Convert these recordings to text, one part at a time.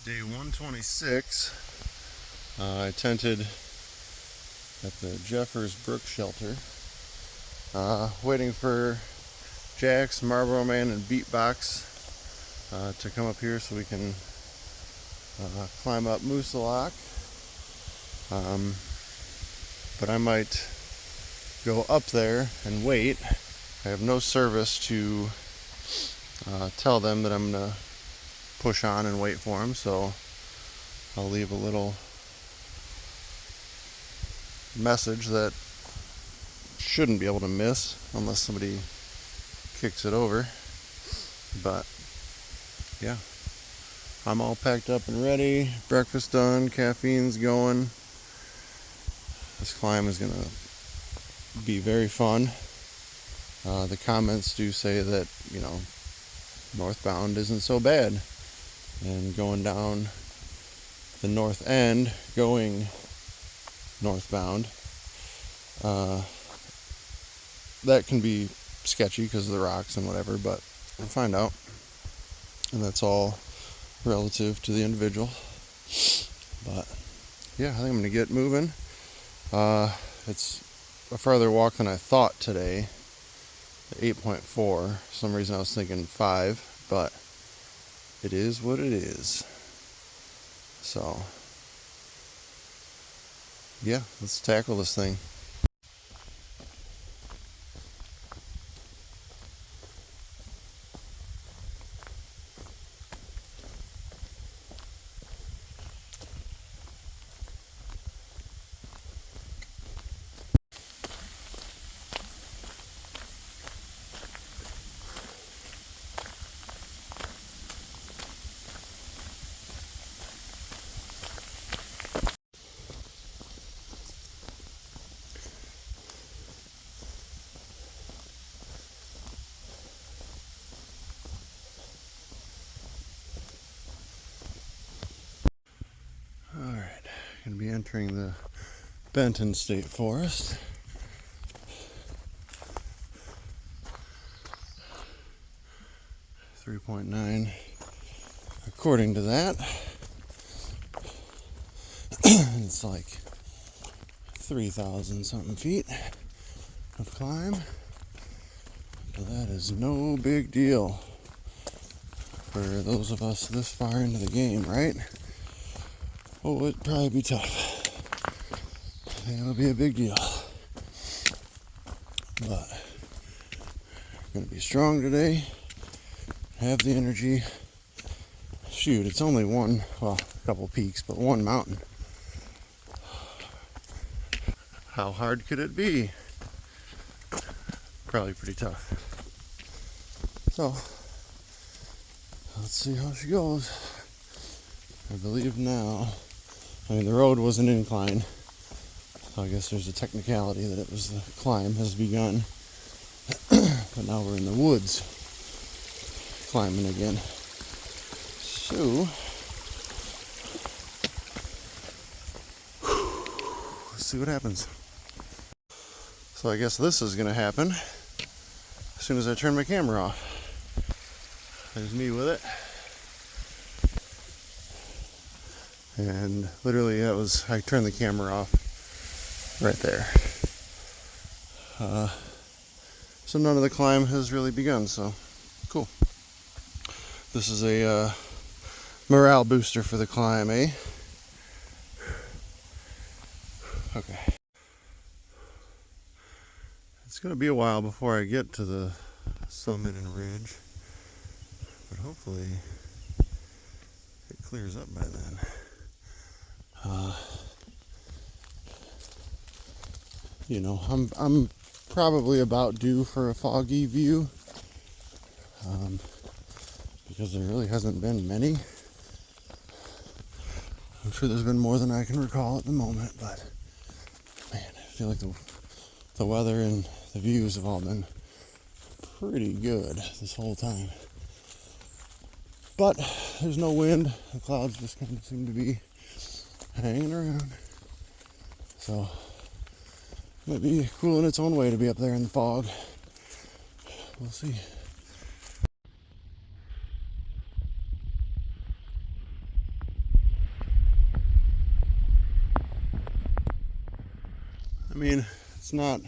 Day 126. I tented at the Jeffers Brook shelter, waiting for Jax, Marlboro Man, and Beatbox to come up here so we can climb up Moosilauke. But I might go up there and wait. I have no service to tell them that I'm gonna push on and wait for them, so I'll leave a little message that shouldn't be able to miss unless somebody kicks it over. But yeah, I'm all packed up and ready, breakfast done, caffeine's going. This climb is gonna be very fun. The comments do say that, you know, northbound isn't so bad, and going down the north end going northbound, that can be sketchy because of the rocks and whatever, but we'll find out, and that's all relative to the individual. But yeah, I think I'm gonna get moving. It's a farther walk than I thought today, 8.4. For some reason I was thinking 5, but it is what it is. So yeah, let's tackle this thing. Alright, going to be entering the Benton State Forest. .9 according to that. It's like 3,000 something feet of climb, but that is no big deal for those of us this far into the game, right? Oh, it'd probably be tough. I think it'll be a big deal, but I'm gonna be strong today, have the energy. Shoot, it's only one, well, a couple peaks, but one mountain. How hard could it be? Probably pretty tough. So, let's see how she goes. I believe now, I mean, the road was an incline, so I guess there's a technicality that it was the climb has begun. But now we're in the woods climbing again. So, let's see what happens. So I guess this is gonna happen as soon as I turn my camera off. There's me with it. And literally I turned the camera off right there. So none of the climb has really begun, so cool. This is a morale booster for the climb, eh? Okay. It's going to be a while before I get to the summit and ridge, but hopefully it clears up by then. You know, I'm probably about due for a foggy view, because there really hasn't been many. I'm sure there's been more than I can recall at the moment, but man, I feel like the weather and the views have all been pretty good this whole time. But there's no wind. The clouds just kind of seem to be hanging around. So it might be cool in its own way to be up there in the fog. We'll see. mean, it's not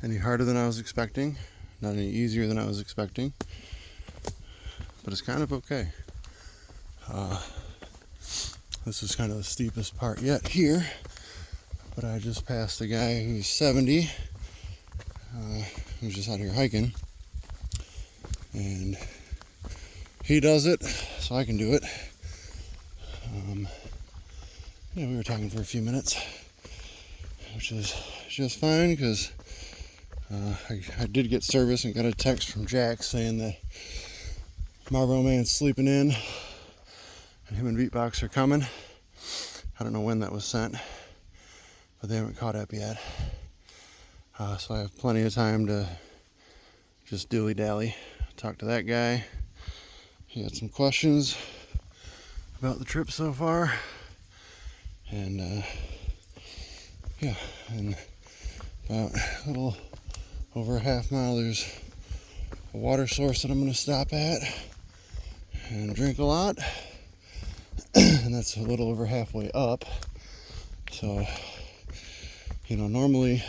any harder than I was expecting, not any easier than I was expecting, but it's kind of okay. This is kind of the steepest part yet here, but I just passed a guy who's 70, who's just out here hiking, and he does it, so I can do it. Yeah, we were talking for a few minutes, which is just fine because I did get service and got a text from Jack saying that Marlboro Man's sleeping in and him and Beatbox are coming. I don't know when that was sent, but they haven't caught up yet. So I have plenty of time to just dilly-dally, talk to that guy. He had some questions about the trip so far. And yeah, and about a little over a half mile there's a water source that I'm going to stop at and drink a lot. And that's a little over halfway up. So, you know, normally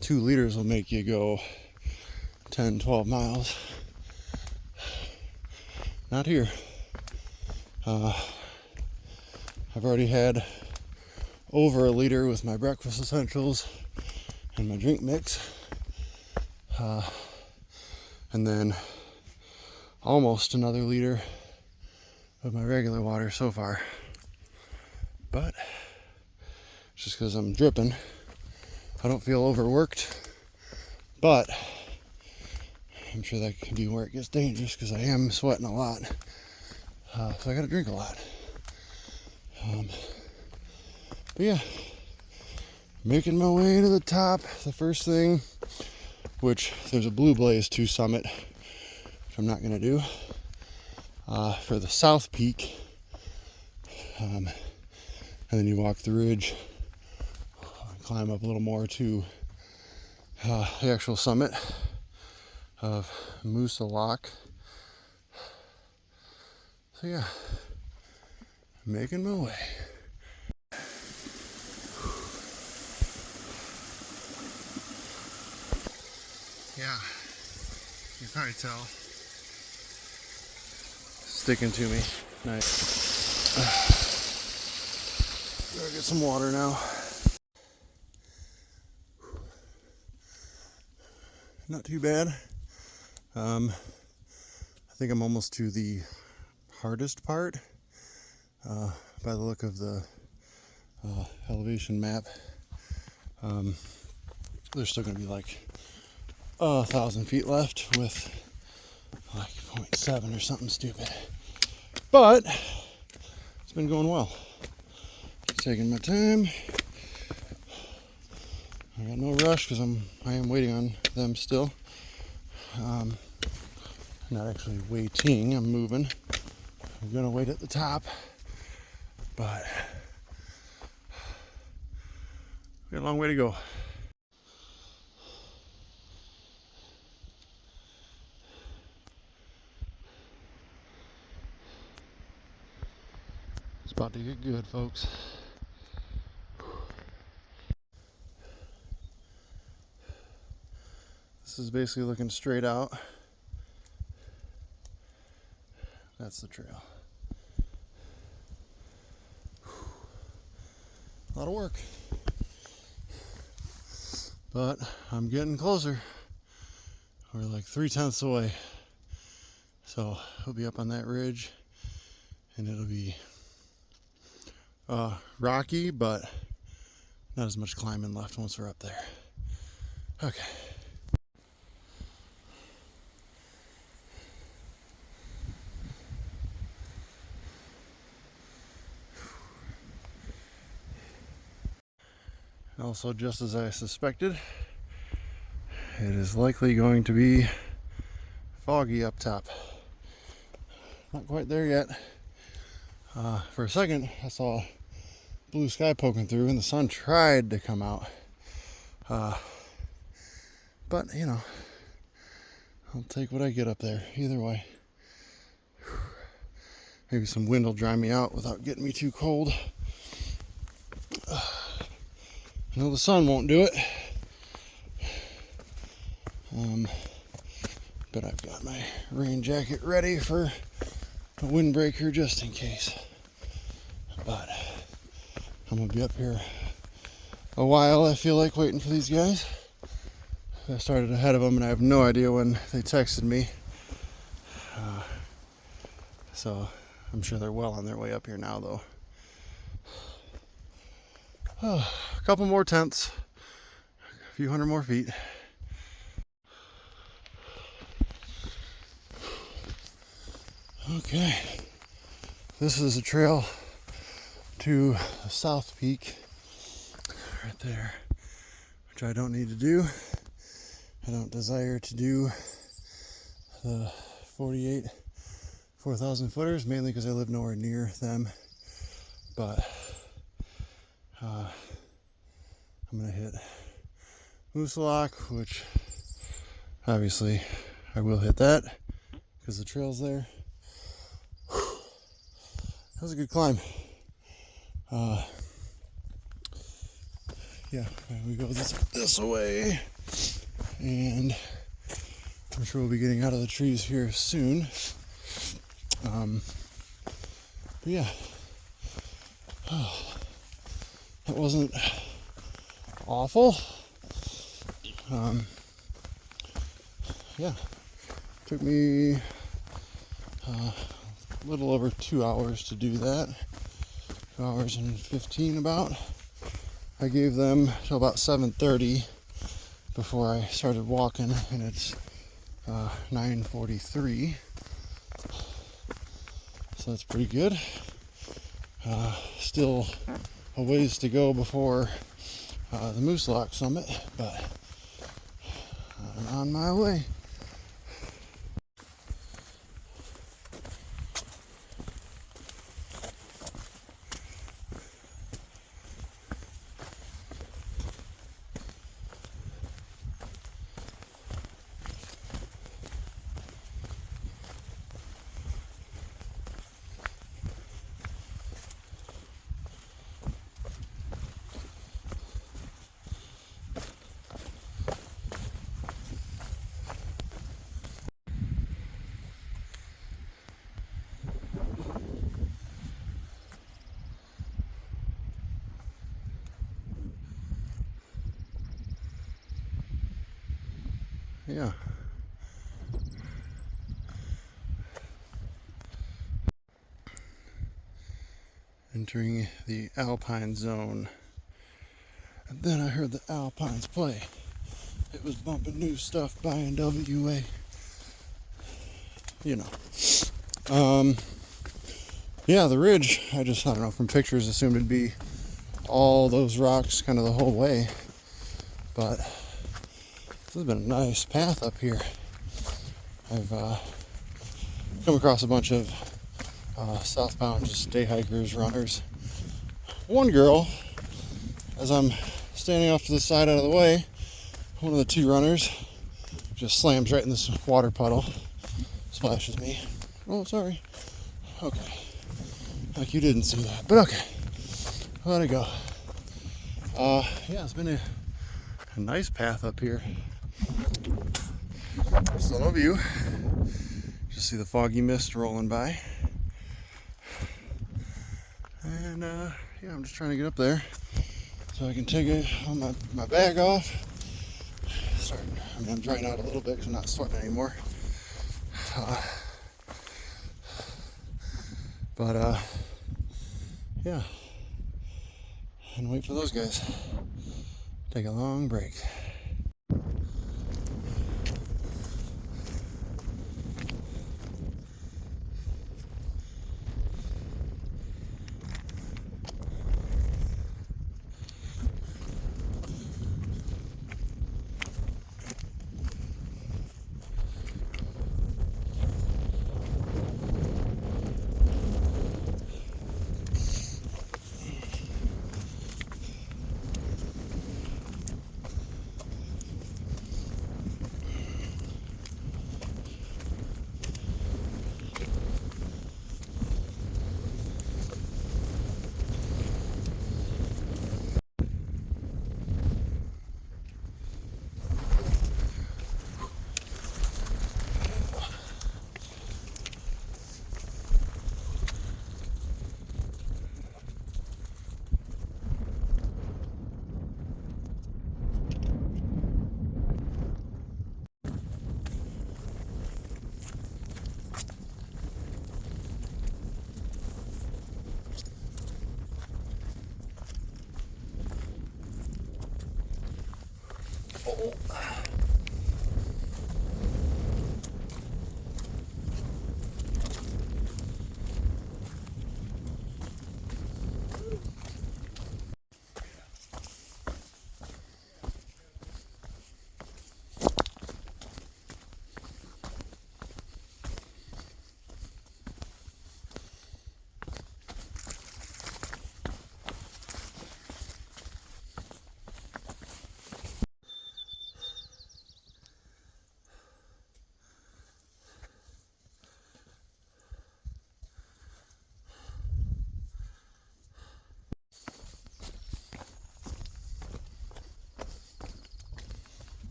2 liters will make you go 10, 12 miles. Not here. I've already had over a liter with my breakfast essentials and my drink mix. And then almost another liter of my regular water so far. But it's just because I'm dripping. I don't feel overworked, but I'm sure that can be where it gets dangerous because I am sweating a lot. So I gotta drink a lot. But yeah, making my way to the top. The first thing, which there's a Blue Blaze 2 summit, which I'm not gonna do, for the South Peak. And then you walk the ridge, climb up a little more to the actual summit of Moosilauke. So yeah, making my way. Yeah, you can probably tell. Sticking to me. Nice. Gotta get some water now. Not too bad. I think I'm almost to the hardest part by the look of the elevation map. There's still going to be like 1,000 feet left with like 0.7 or something stupid. But it's been going well. Just taking my time. I got no rush because I am waiting on them still. Not actually waiting, I'm moving. I'm gonna wait at the top, but we got a long way to go. It's about to get good, folks. This is basically looking straight out. That's the trail. A lot of work. But I'm getting closer. We're like 3/10 away. So we'll be up on that ridge and it'll be rocky, but not as much climbing left once we're up there. Okay. Also, just as I suspected, it is likely going to be foggy up top. Not quite there yet. For a second, I saw blue sky poking through and the sun tried to come out. But, you know, I'll take what I get up there, either way. Maybe some wind will dry me out without getting me too cold. I know the sun won't do it. But I've got my rain jacket ready for a windbreaker just in case. But I'm gonna be up here a while, I feel like, waiting for these guys. I started ahead of them and I have no idea when they texted me. So I'm sure they're well on their way up here now, though. A couple more tents, a few hundred more feet. Okay, this is a trail to the South Peak right there, which I don't need to do. I don't desire to do the 48 4,000 footers, mainly because I live nowhere near them. But I'm gonna hit Moosilauke, which obviously I will hit that because the trail's there. That was a good climb. Yeah, we go this way, and I'm sure we'll be getting out of the trees here soon. But yeah, that wasn't awful. Yeah, took me a little over 2 hours to do that. 2 hours and 15 about. I gave them till about 7:30 before I started walking, and it's 9:43. So that's pretty good. Still a ways to go before the Moosilauke summit, but I'm on my way. Yeah. Entering the Alpine zone. And then I heard the Alpines play. It was bumping new stuff by NWA. You know. Yeah, the ridge, I don't know, from pictures assumed it'd be all those rocks kind of the whole way. But this has been a nice path up here. I've come across a bunch of southbound just day hikers, runners. One girl, as I'm standing off to the side out of the way, one of the two runners just slams right in this water puddle, splashes me. Oh, sorry. Okay. Like you didn't see that, but okay. Let it go. Yeah, it's been a nice path up here. Still no view. Just see the foggy mist rolling by. And yeah, I'm just trying to get up there so I can take my bag off. I'm drying out a little bit because I'm not sweating anymore. But yeah, and wait for those guys. Take a long break.